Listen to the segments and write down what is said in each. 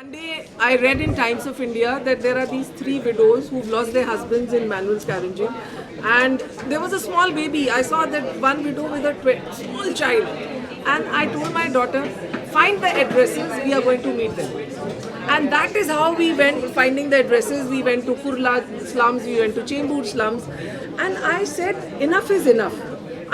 One day I read in Times of India that there are these 3 widows who've lost their husbands in manual scavenging, and there was a small baby. I saw that one widow with a small child, and I told my daughter, find the addresses, we are going to meet them. And that is how we went finding the addresses. We went to Kurla slums, we went to Chembur slums, and I said, enough is enough.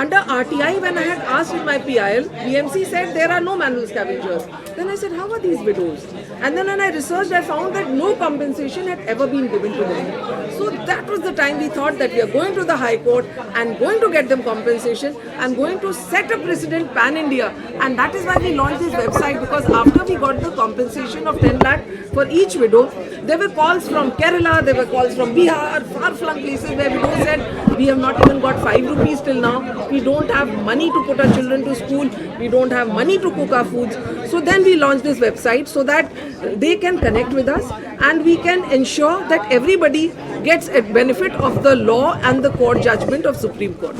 Under RTI, when I had asked with my PIL, BMC said there are no manual scavengers. Then I said, how are these widows? And then when I researched, I found that no compensation had ever been given to them. So that was the time we thought that we are going to the High Court and going to get them compensation and going to set a precedent pan-India. And that is why we launched this website, because after we got the compensation of 10 lakh for each widow, there were calls from Kerala, there were calls from Bihar, far-flung places where widows said, we have not even got 5 rupees till now. We don't have money to put our children to school. We don't have money to cook our foods. So then we launched this website so that they can connect with us and we can ensure that everybody gets a benefit of the law and the court judgment of Supreme Court.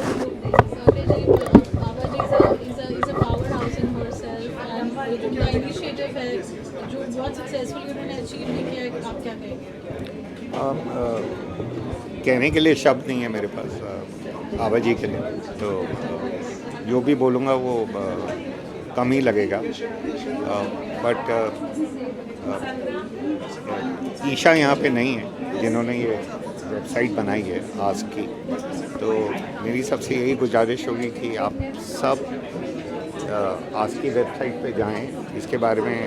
is a powerhouse in herself and उनका initiative है जो बहुत successfully उन्होंने achieve किया है. आप क्या कहेंगे? कहने के लिए शब्द नहीं है मेरे पास आभा जी के लिए, तो जो भी बोलूँगा वो कम ही लगेगा. बट ईशा यहाँ पे नहीं है जिन्होंने ये वेबसाइट बनाई है आज की, तो मेरी सबसे यही गुजारिश होगी कि आप सब आज की वेबसाइट पे जाएं, इसके बारे में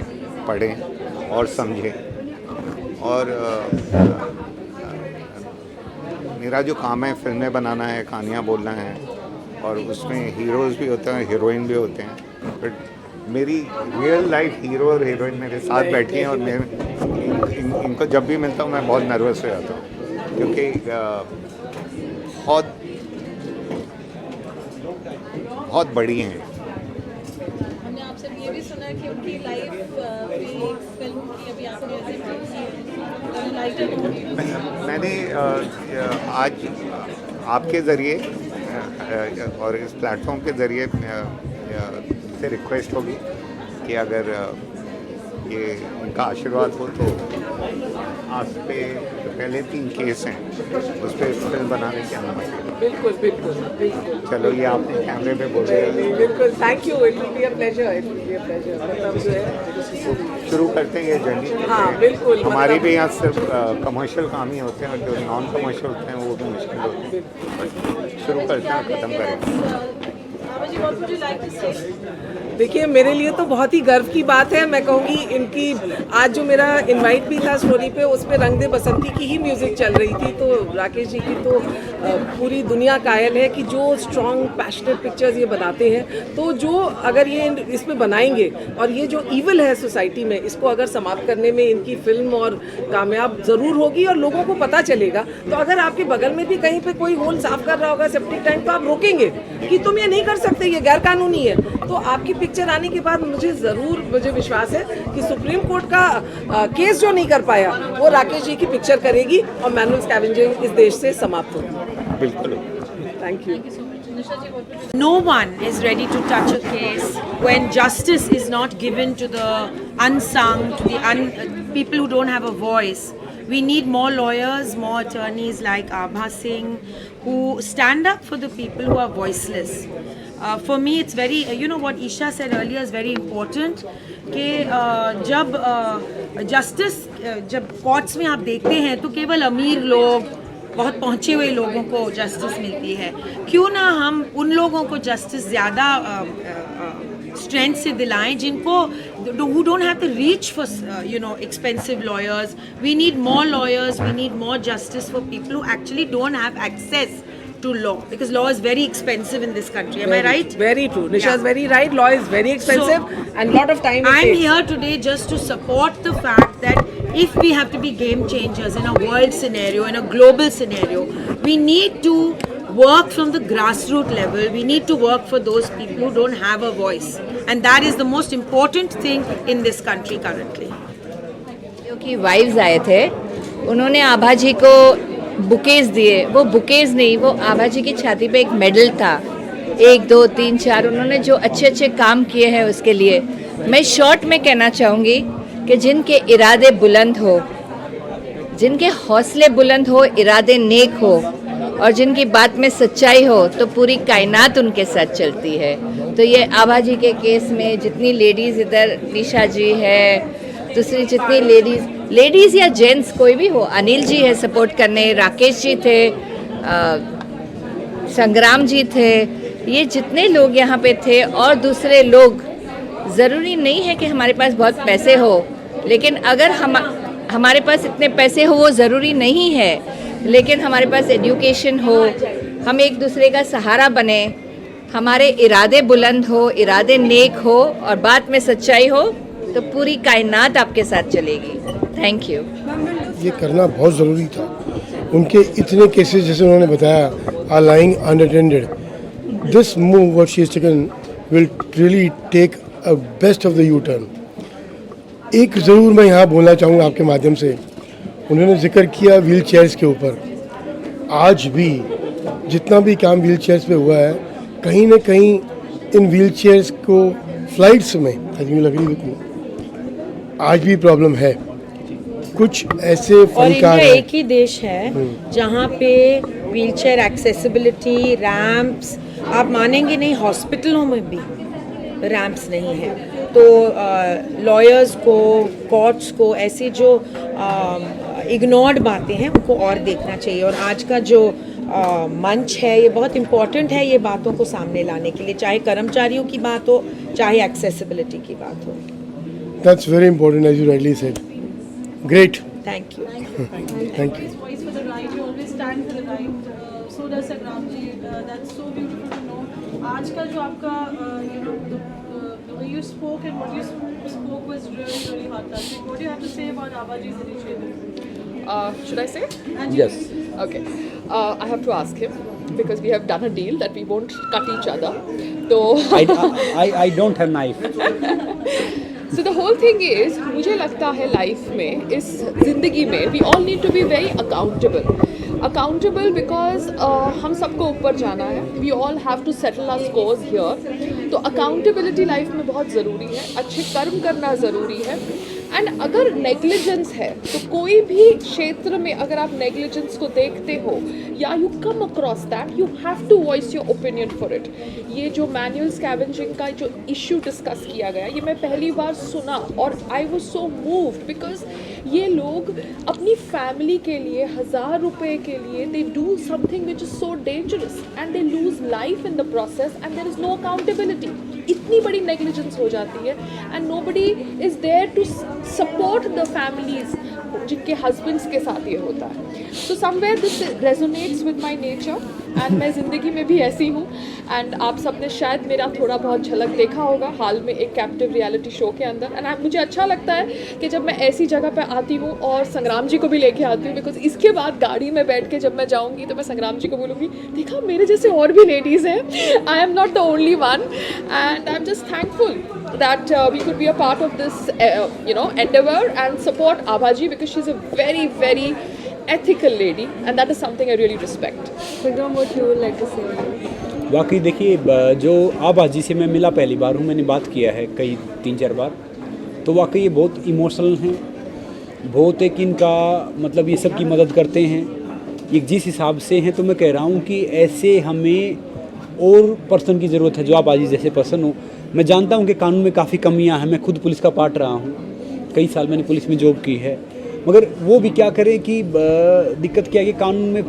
पढ़ें और समझें. और मेरा जो काम है फिल्में बनाना है, कहानियाँ बोलना है, और उसमें हीरोज़ भी होते हैं, हीरोइन भी होते हैं. बट मेरी रियल लाइफ हीरो और हीरोइन मेरे साथ बैठी हैं और मैं इनको जब भी मिलता हूँ मैं बहुत नर्वस हो जाता हूँ, क्योंकि बहुत बड़ी हैं. हमने आपसे ये भी सुना कि उनकी लाइफ फिल्म की अभी आपने मैंने आज आपके ज़रिए और इस प्लेटफॉर्म के ज़रिए से रिक्वेस्ट होगी कि अगर ये उनका आशीर्वाद हो तो आज पे पहले 3 केस हैं उस पर फिल्म बनाने की अनुमति. बिल्कुल बिल्कुल बिल्कुल. चलो ये आपने कैमरे पे बोल रहे हैं. बिल्कुल, thank you. It will be a pleasure. It will be a pleasure. मतलब जो है शुरू करते हैं ये जर्नी. हाँ बिल्कुल. हमारी भी यहाँ सिर्फ कमर्शियल काम ही होते हैं और जो नॉन कमर्शियल होते हैं वो भी मुश्किल होते हैं. शुरू करते हैं, ख़त्म करेंगे. देखिए, मेरे लिए तो बहुत ही गर्व की बात है. मैं कहूँगी इनकी आज जो मेरा इनवाइट भी था स्टोरी पे, उस पे रंग दे बसंती की ही म्यूज़िक चल रही थी. तो राकेश जी की तो पूरी दुनिया कायल है कि जो स्ट्रॉन्ग पैशनेट पिक्चर्स ये बनाते हैं, तो जो अगर ये इसमें बनाएंगे और ये जो ईविल है सोसाइटी में, इसको अगर समाप्त करने में इनकी फिल्म और कामयाब ज़रूर होगी और लोगों को पता चलेगा. तो अगर आपके बगल में भी कहीं पे कोई होल साफ कर रहा होगा सेप्टिक टैंक, तो आप रोकेंगे कि तुम ये नहीं कर सकते, ये गैर कानूनी है. तो आपकी पिक्चर आने के बाद मुझे विश्वास है कि सुप्रीम कोर्ट का केस जो नहीं कर पाया वो राकेश जी की पिक्चर करेगी और मैनुअल स्कैवेंजिंग इस देश से समाप्त होगी. बिल्कुल. Thank you. No one is ready to touch a case when justice is not given to the unsung, to the people who don't have a voice. We need more lawyers, more attorneys like Abha Singh who stand up for the people who are voiceless. For me, it's very, what Isha said earlier is very important कि जब justice, जब courts में आप देखते हैं तो केवल अमीर लोग, बहुत पहुँचे हुए लोगों को जस्टिस मिलती है. क्यों ना हम उन लोगों को जस्टिस ज़्यादा स्ट्रेंथ से दिलाएं जिनको who don't have the reach for expensive lawyers. We need more lawyers, we need more justice for people who actually don't have access to law, because law is very expensive in this country. Am I right? Very true. Nisha is very right. Law is very expensive and lot of time it I'm takes. here today just to support the fact that if we have to be game changers in a world scenario, in a global scenario, we need to work from the grassroots level. We need to work for those people who don't have a voice, and that is the most important thing in this country currently. क्योंकि wives आए थे, उन्होंने आभा जी को bouquets दिए. वो bouquets नहीं, वो आभा जी की छाती पे एक मेडल था. 1 2 3 4 उन्होंने जो अच्छे अच्छे काम किए हैं उसके लिए मैं शॉर्ट में कहना चाहूँगी कि जिनके इरादे बुलंद हो, जिनके हौसले बुलंद हो, इरादे नेक हो और जिनकी बात में सच्चाई हो तो पूरी कायनात उनके साथ चलती है। तो ये आभा जी के केस में जितनी लेडीज़, इधर निशा जी है, दूसरी जितनी लेडीज़ या जेंट्स कोई भी हो, अनिल जी है सपोर्ट करने, राकेश जी थे, संग्राम जी थे, ये जितने लोग यहाँ पे थे और दूसरे लोग, ज़रूरी नहीं है कि हमारे पास बहुत पैसे हो, लेकिन अगर हमारे पास इतने पैसे हो वो ज़रूरी नहीं है, लेकिन हमारे पास एजुकेशन हो, हम एक दूसरे का सहारा बने, हमारे इरादे बुलंद हो, इरादे नेक हो और बात में सच्चाई हो तो पूरी कायनात आपके साथ चलेगी। Thank you. ये करना बहुत ज़रूरी था। उनके इतने केसेस जैसे उन्होंने बताया are lying unattended. This move what she has taken will really take a best of the U turn. एक ज़रूर मैं यहाँ बोलना चाहूँगा आपके माध्यम से, उन्होंने जिक्र किया व्हील चेयर्स के ऊपर। आज भी जितना भी काम व्हील चेयर्स पे हुआ है, कहीं ना कहीं इन व्हील चेयर्स को फ्लाइट्स में लग रही थी, आज भी प्रॉब्लम है। कुछ ऐसे और फनकार इंडिया हैं, एक ही देश है जहाँ पे व्हीलचेयर एक्सेसिबिलिटी, रैंप्स, आप मानेंगे नहीं हॉस्पिटलों में भी रैंप्स नहीं है। तो लॉयर्स को, कोर्ट्स को ऐसी जो इग्नोर्ड बातें हैं उनको और देखना चाहिए। और आज का जो मंच है ये बहुत इम्पोर्टेंट है ये बातों को सामने लाने के लिए, चाहे कर्मचारियों की बात हो, चाहे एक्सेसिबिलिटी की बात हो। That's very important as you rightly said. Great, thank you. Thank you. Voice for the right, you always stand for the right. So does Sangram ji. That's so beautiful to know. आज का जो आपका the way you spoke and what you spoke was really heart touching. What do you have to say about Abhaji's initiative? Should I say? Yes. Okay. I have to ask him because we have done a deal that we won't cut each other. So I don't have knife. So the whole thing is, मुझे लगता है life में, इस ज़िंदगी में, we all need to be very accountable because हम सबको ऊपर जाना है. We all have to settle our scores here. तो accountability लाइफ में बहुत ज़रूरी है, अच्छे कर्म करना ज़रूरी है. एंड अगर नेग्लिजेंस है तो कोई भी क्षेत्र में अगर आप नेग्लिजेंस को देखते हो या you come across that, you have to voice your opinion for it. ये जो मैनुअल स्कैवेंजिंग का जो इशू डिस्कस किया गया, ये मैं पहली बार सुना और I was so moved because ये लोग अपनी फैमिली के लिए 1000 रुपये के लिए they do something which is so dangerous and they lose life in the process and there is no accountability. इतनी बड़ी नेग्लिजेंस हो जाती है and nobody is there to support the families जिनके हस्बैंड्स के साथ ये होता है. So somewhere this resonates with my nature and मैं ज़िंदगी में भी ऐसी हूँ. एंड आप सबने शायद मेरा थोड़ा बहुत झलक देखा होगा हाल में एक कैप्टिव रियलिटी शो के अंदर. एंड मुझे अच्छा लगता है कि जब मैं ऐसी जगह पे आती हूँ और संग्राम जी को भी लेके आती हूँ, बिकॉज इसके बाद गाड़ी में बैठ के जब मैं जाऊँगी तो मैं संग्राम जी को बोलूँगी, देखा मेरे जैसे और भी लेडीज़ हैं, I am not the only one. And I am just thankful that we could be a part of this endeavor and support Abhaji because she's a very, very ethical lady and that is something I really respect. Sangram, what you would like to say? वाकई देखिए, जो आभाजी से मैं मिला पहली बार हूँ, मैंने बात किया है कई 3-4 बार, तो वाकई ये बहुत इमोशनल हैं, बहुत एक इनका मतलब ये सब की मदद करते हैं एक जिस हिसाब से हैं. तो मैं कह रहा हूँ कि ऐसे हमें और पर्सन की ज़रूरत है जो आभाजी जैसे पर्सन हो. मैं जानता हूँ कि कानून में काफ़ी कमियाँ हैं, मैं खुद पुलिस का पार्ट रहा हूँ, कई साल मैंने पुलिस में जॉब की है, मगर वो भी क्या करें कि दिक्कत क्या है कि कानून में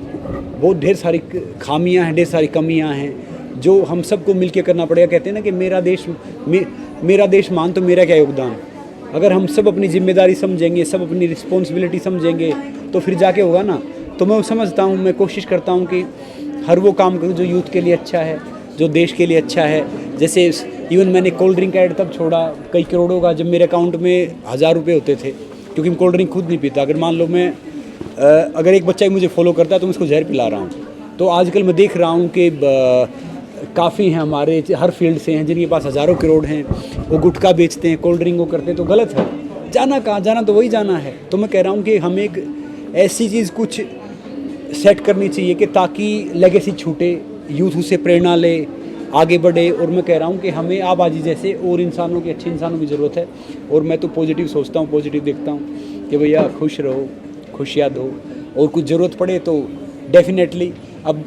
बहुत ढेर सारी खामियाँ हैं, ढेर सारी कमियाँ हैं जो हम सबको मिलके करना पड़ेगा. कहते हैं ना कि मेरा देश मान तो मेरा क्या योगदान. अगर हम सब अपनी जिम्मेदारी समझेंगे, सब अपनी रिस्पॉन्सिबिलिटी समझेंगे तो फिर जाके होगा ना. तो मैं समझता हूँ, मैं कोशिश करता हूँ कि हर वो काम करूँ जो यूथ के लिए अच्छा है, जो देश के लिए अच्छा है. जैसे इवन मैंने कोल्ड ड्रिंक का ऐड तब छोड़ा कई करोड़ों का जब मेरे अकाउंट में 1000 रुपये होते थे, क्योंकि मैं कोल्ड ड्रिंक खुद नहीं पीता. अगर मान लो मैं अगर एक बच्चा मुझे फॉलो करता है तो मैं उसको जहर पिला रहा हूँ. तो आजकल मैं देख रहा हूँ कि काफ़ी हैं हमारे हर फील्ड से हैं जिनके पास हज़ारों करोड़ हैं, वो गुटखा बेचते हैं, कोल्ड ड्रिंक वो करते हैं. तो गलत है. जाना कहाँ, जाना तो वही जाना है. तो मैं कह रहा हूँ कि हमें एक ऐसी चीज़ कुछ सेट करनी चाहिए कि ताकि लेगेसी छूटे, यूथ उससे प्रेरणा ले, आगे बढ़े। और मैं कह रहा हूँ कि हमें आबादी जैसे और इंसानों की, अच्छे इंसानों की ज़रूरत है। और मैं तो पॉजिटिव सोचता हूँ, पॉजिटिव देखता हूँ कि भैया खुश रहो, खुशियाँ दो, और कुछ ज़रूरत पड़े तो डेफिनेटली अब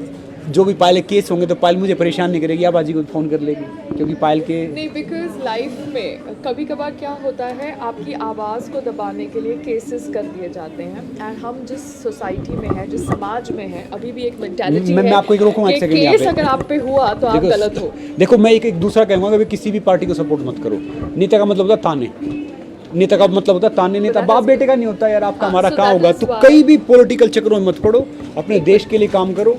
जो भी पायल केस होंगे तो पायल मुझे परेशान नहीं करेगी, आबाजी को फ़ोन कर लेगी, क्योंकि पायल के नहीं, बिकॉज लाइफ में कभी कभार क्या होता है, आपकी आवाज़ को दबाने के लिए केसेस कर दिए जाते हैं। एंड हम जिस सोसाइटी में है, जिस समाज में है, अभी भी एक मेंटालिटी है मैं आपको एक रोकूंगा, एक कि सेकंड यहाँ केस पे। अगर आप पे हुआ तो आप गलत हो। देखो मैं एक दूसरा कहूँगा कि किसी भी पार्टी को सपोर्ट मत करो। नेता का मतलब होता है ताने, नेता का मतलब होता है ताने, नेता बाप बेटे का नहीं होता यार। आपका हमारा कहाँ होगा? तो कई भी पॉलिटिकल चक्रों में मत पड़ो, अपने देश के लिए काम करो,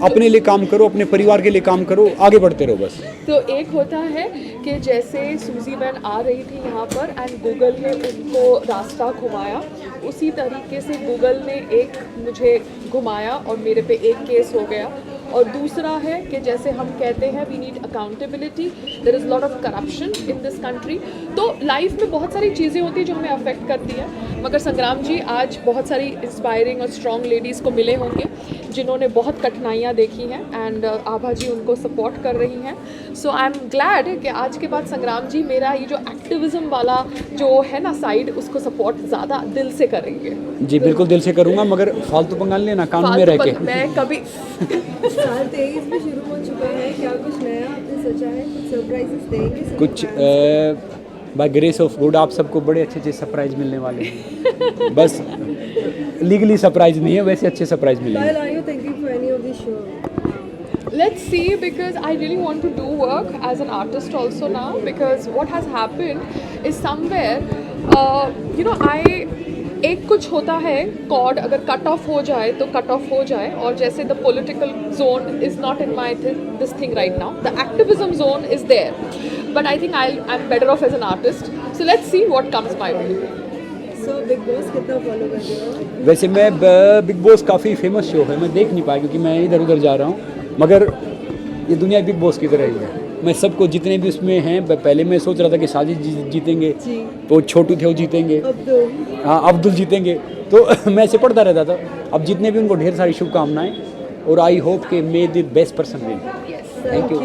अपने लिए काम करो, अपने परिवार के लिए काम करो, आगे बढ़ते रहो बस। तो एक होता है कि जैसे सूजी बहन आ रही थी यहाँ पर एंड गूगल ने उनको रास्ता घुमाया, उसी तरीके से गूगल ने एक मुझे घुमाया और मेरे पे एक केस हो गया। और दूसरा है कि जैसे हम कहते हैं we need accountability, there is lot of corruption in this country. तो लाइफ में बहुत सारी चीज़ें होती हैं जो हमें अफेक्ट करती हैं, मगर संग्राम जी आज बहुत सारी इंस्पायरिंग और स्ट्रॉन्ग लेडीज़ को मिले होंगे जिन्होंने बहुत कठिनाइयाँ देखी हैं एंड आभा जी उनको सपोर्ट कर रही हैं। सो आई एम ग्लैड कि आज के बाद संग्राम जी मेरा ये जो एक्टिविज़म वाला जो है ना साइड, उसको सपोर्ट ज़्यादा दिल से करेंगे। जी बिल्कुल दिल से करूँगा, मगर फालतू पंगा नहीं लेना, कानून में रह के। मैं कभी साल 23 में शुरू हो चुका है, क्या कुछ नया आपने सोचा है? कुछ सरप्राइजेस देंगे? कुछ बाय ग्रेस ऑफ गॉड आप सबको बड़े अच्छे अच्छे सरप्राइज मिलने वाले हैं। बस लीगली सरप्राइज नहीं है, वैसे अच्छे सरप्राइज मिलेंगे। While are you thinking for any of the show? Let's see, because I really want to do work as an artist also now, because what has happened is somewhere you know एक कुछ होता है cord, अगर cut off हो जाए तो cut off हो जाए। और जैसे the political zone is not in my this thing right now, the activism zone is there, but I think I am better off as an artist. So let's see what comes my way. So Bigg Boss कितना follow कर रहे हो? वैसे मैं बिग बॉस काफ़ी famous show है, मैं देख नहीं पाया क्योंकि मैं इधर उधर जा रहा हूँ, मगर ये दुनिया बिग बॉस की तरह ही है। मैं सबको जितने भी उसमें हैं, पहले मैं सोच रहा था कि साजिद जीतेंगे, तो छोटू थे वो जीतेंगे, हाँ अब्दुल जीतेंगे, तो मैं ऐसे पढ़ता रहता था। अब जितने भी उनको ढेर सारी शुभकामनाएं, और आई होप कि मे the best person win. Thank you.